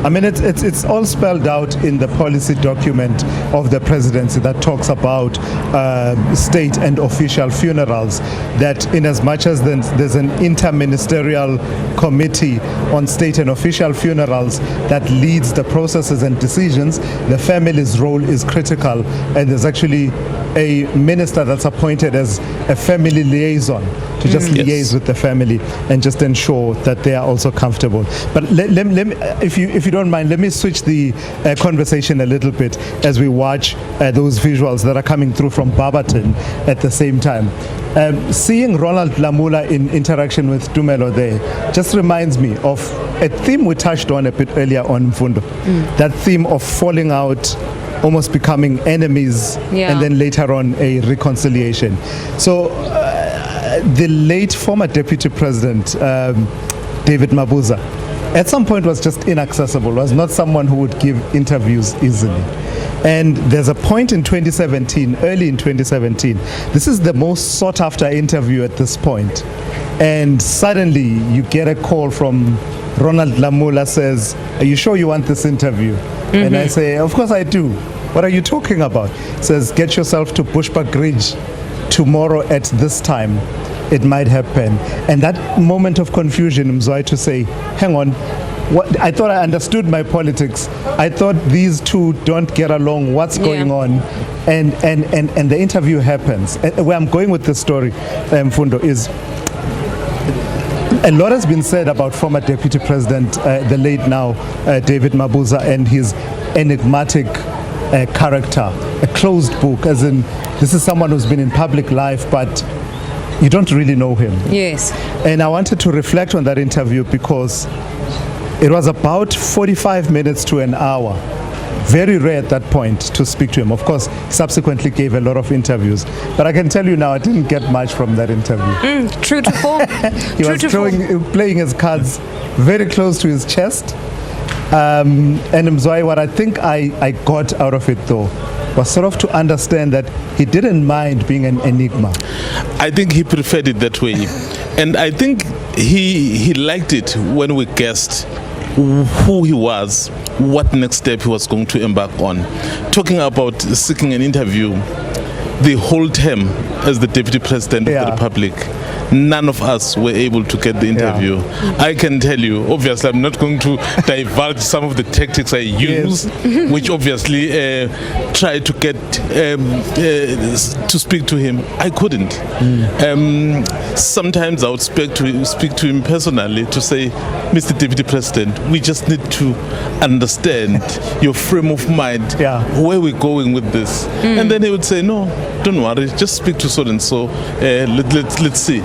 I mean, it's all spelled out in the policy document of the presidency that talks about state and official funerals, that in as much as there's an interministerial committee on state and official funerals that leads the processes and decisions, the family's role is critical, and there's actually a minister that's appointed as a family liaison to just liaise with the family and just ensure that they are also comfortable. But let me, if you don't mind, let me switch the conversation a little bit as we watch those visuals that are coming through from Barberton at the same time. Seeing Ronald Lamola in interaction with Tumelo there just reminds me of a theme we touched on a bit earlier on Mfundo. That theme of falling out, almost becoming enemies, and then later on a reconciliation. So the late former Deputy President, David Mabuza, at some point was just inaccessible, was not someone who would give interviews easily. And there's a point in 2017, early in 2017, this is the most sought after interview at this point. And suddenly you get a call from Ronald Lamola, says, "Are you sure you want this interview?" And I say, "Of course I do. What are you talking about?" Says, "Get yourself to Bushbuck Ridge tomorrow at this time. It might happen." And that moment of confusion, Mzwai, to say, hang on, what, I thought I understood my politics. I thought these two don't get along. What's going on? And the interview happens. And where I'm going with this story, Mfundo, is a lot has been said about former Deputy President, the late now David Mabuza, and his enigmatic character, a closed book, as in this is someone who's been in public life, but you don't really know him. Yes. And I wanted to reflect on that interview because it was about 45 minutes to an hour. Very rare at that point to speak to him. Of course, subsequently gave a lot of interviews. But I can tell you now, I didn't get much from that interview. True to form. He was playing his cards very close to his chest. And Mzwai, what I think I got out of it, though, was sort of to understand that he didn't mind being an enigma. I think he preferred it that way. And I think he liked it when we guessed who he was, what next step he was going to embark on. Talking about seeking an interview, the whole term as the Deputy President of the Republic, none of us were able to get the interview. I can tell you, obviously I'm not going to divulge some of the tactics I used, which obviously tried to get to speak to him. I couldn't. Sometimes I would speak to him personally to say, "Mr. Deputy President, we just need to understand your frame of mind, where we're going with this." And then he would say, "No, don't worry, just speak to so and so, let's see."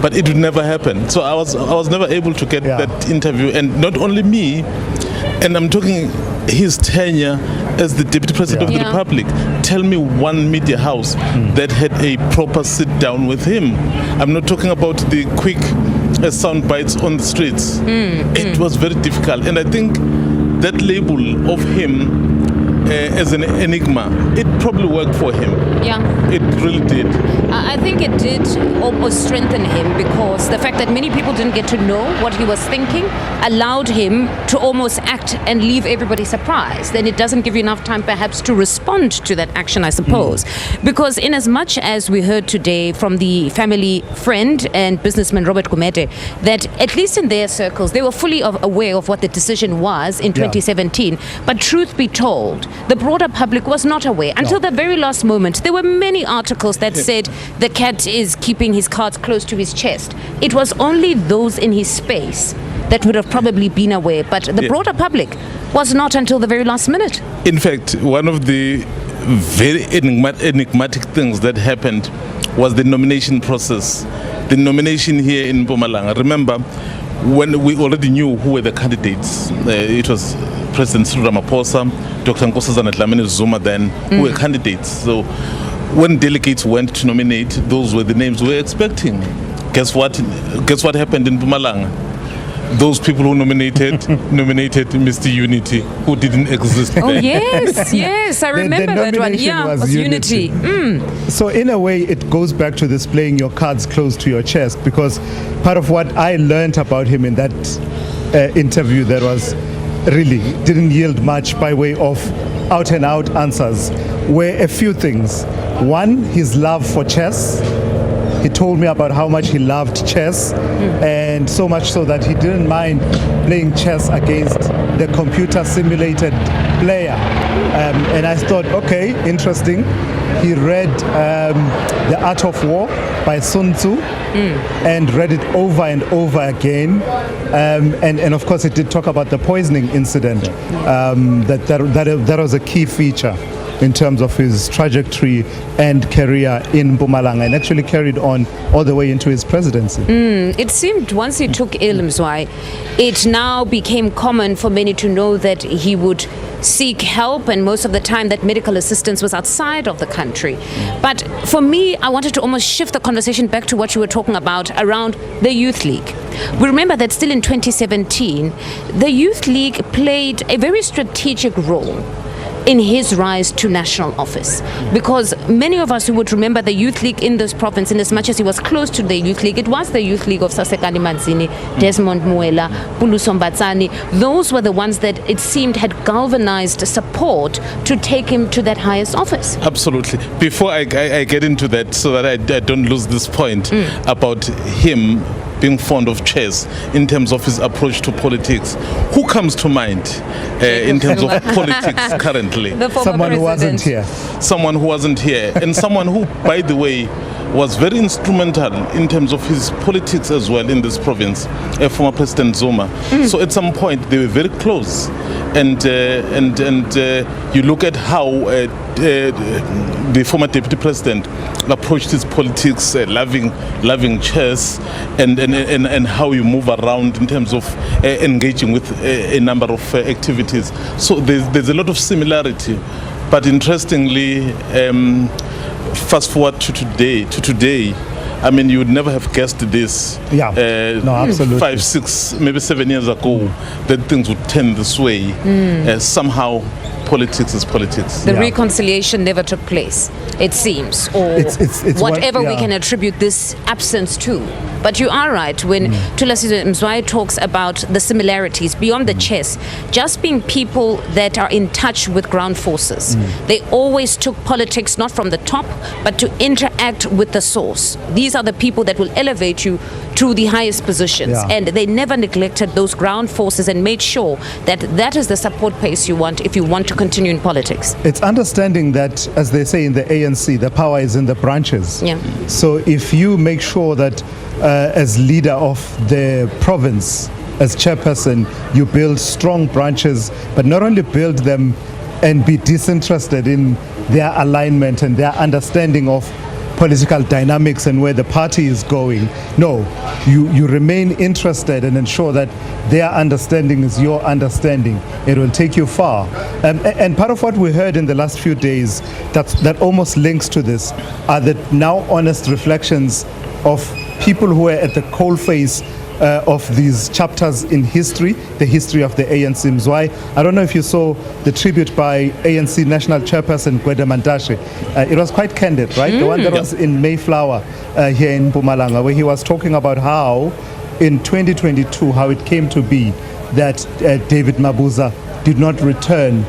But it would never happen. So I was never able to get that interview. And not only me, and I'm talking his tenure as the Deputy President of the Republic. Tell me one media house that had a proper sit down with him. I'm not talking about the quick sound bites on the streets. It was very difficult. And I think that label of him as an enigma, it probably worked for him. Yeah. It really did. I think it did almost strengthen him, because the fact that many people didn't get to know what he was thinking allowed him to almost act and leave everybody surprised. Then it doesn't give you enough time perhaps to respond to that action, I suppose. Because in as much as we heard today from the family friend and businessman Robert Gumede, that at least in their circles, they were fully aware of what the decision was in 2017. But truth be told, the broader public was not aware until the very last moment. There were many articles that said the cat is keeping his cards close to his chest. It was only those in his space that would have probably been aware, but the broader public was not until the very last minute. In fact, one of the very enigmatic things that happened was the nomination process. The nomination here in Mpumalanga. Remember, when we already knew who were the candidates, it was President Cyril Ramaphosa, Dr. Nkosazana Dlamini Zuma then, who were candidates. So when delegates went to nominate, those were the names we were expecting. Guess what happened in Mpumalanga? Those people who nominated Mr. Unity, who didn't exist then. Oh, yes, I remember that one. Yeah, was Unity. So in a way, it goes back to this playing your cards close to your chest, because part of what I learned about him in that interview, there was really didn't yield much by way of out and out answers were a few things. One, his love for chess. He told me about how much he loved chess, and so much so that he didn't mind playing chess against the computer simulated player. And I thought, okay, interesting. He read The Art of War by Sun Tzu and read it over and over again. And of course, it did talk about the poisoning incident. That was a key feature in terms of his trajectory and career in Mpumalanga, and actually carried on all the way into his presidency. It seemed once he took ill, Mzwai, it now became common for many to know that he would seek help, and most of the time that medical assistance was outside of the country. But for me, I wanted to almost shift the conversation back to what you were talking about around the Youth League. We remember that still in 2017, the Youth League played a very strategic role in his rise to national office, because many of us who would remember the Youth League in this province, in as much as he was close to the Youth League, it was the Youth League of Sasekani Manzini, Desmond Muela, Puluso Mbatsani. Those were the ones that it seemed had galvanized support to take him to that highest office. Absolutely. Before I get into that, so that I don't lose this point about him being fond of chess in terms of his approach to politics, who comes to mind in terms of politics currently? Someone who wasn't here. Someone who wasn't here, and someone who, by the way, was very instrumental in terms of his politics as well in this province, former President Zuma. So at some point they were very close, and you look at how the former deputy president approached his politics, loving chess, and how you move around in terms of engaging with a number of activities. So there's a lot of similarity, but interestingly, fast forward to today, I mean, you would never have guessed this. No, absolutely. 5, 6, maybe 7 years ago, that things would turn this way. Somehow, politics is politics. The reconciliation never took place, it seems, or it's whatever we can attribute this absence to. But you are right when Thulasizwe Mzwai talks about the similarities beyond the chess, just being people that are in touch with ground forces. They always took politics not from the top, but to interact with the source. These are the people that will elevate you to the highest positions, and they never neglected those ground forces and made sure that that is the support base you want if you want to continue in politics. It's understanding that, as they say in the ANC, the power is in the branches. So if you make sure that as leader of the province, as chairperson, you build strong branches, but not only build them and be disinterested in their alignment and their understanding of political dynamics and where the party is going. No, you remain interested and ensure that their understanding is your understanding. It will take you far. And part of what we heard in the last few days that almost links to this are the now honest reflections of people who are at the coalface of these chapters in history, the history of the ANC. Mzwai, I don't know if you saw the tribute by ANC National Chairperson Gwede Mantashe. It was quite candid, right? The one that was in Mayflower here in Mpumalanga, where he was talking about how in 2022, how it came to be that David Mabuza did not return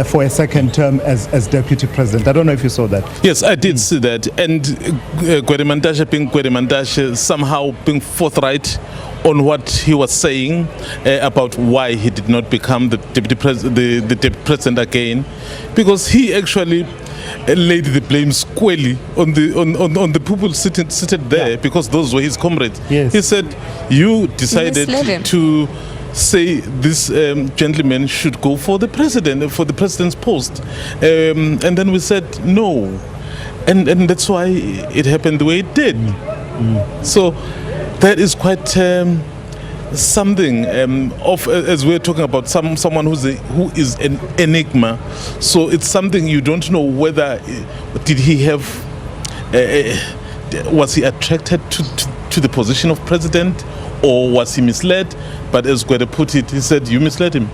for a second term as deputy president. I don't know if you saw that. Yes, I did see that. And Gwede Mantashe being Gwede Mantashe, somehow being forthright on what he was saying about why he did not become the deputy president again, because he actually laid the blame squarely on the people seated there, because those were his comrades. He said, you decided to say this gentleman should go for the president's post, and then we said no, and that's why it happened the way it did. So that is quite something of, as we're talking about, someone who is an enigma. So it's something you don't know whether did he have was he attracted to the position of president, or was he misled? But as Gwede put it, he said, you misled him.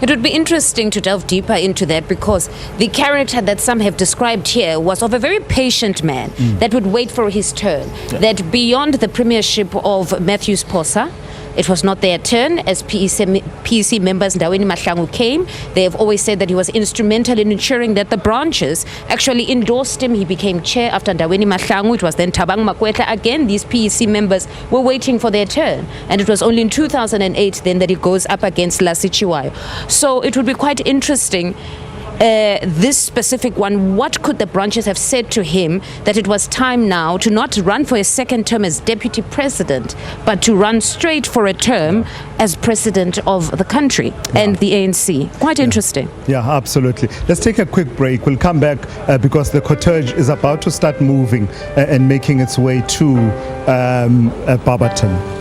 It would be interesting to delve deeper into that, because the character that some have described here was of a very patient man that would wait for his turn, that beyond the premiership of Matthews Posa, It was not their turn as PEC members Ndaweni Mahlangu came. They have always said that he was instrumental in ensuring that the branches actually endorsed him. He became chair after Ndaweni Mahlangu. It was then Thabang Makwetla again. These PEC members were waiting for their turn. And it was only in 2008 then that it goes up against Lassie Chiwayo. So it would be quite interesting, this specific one, what could the branches have said to him that it was time now to not run for a second term as deputy president, but to run straight for a term as president of the country and the ANC? Quite interesting. Yeah, absolutely. Let's take a quick break. We'll come back because the cortege is about to start moving and making its way to Barberton.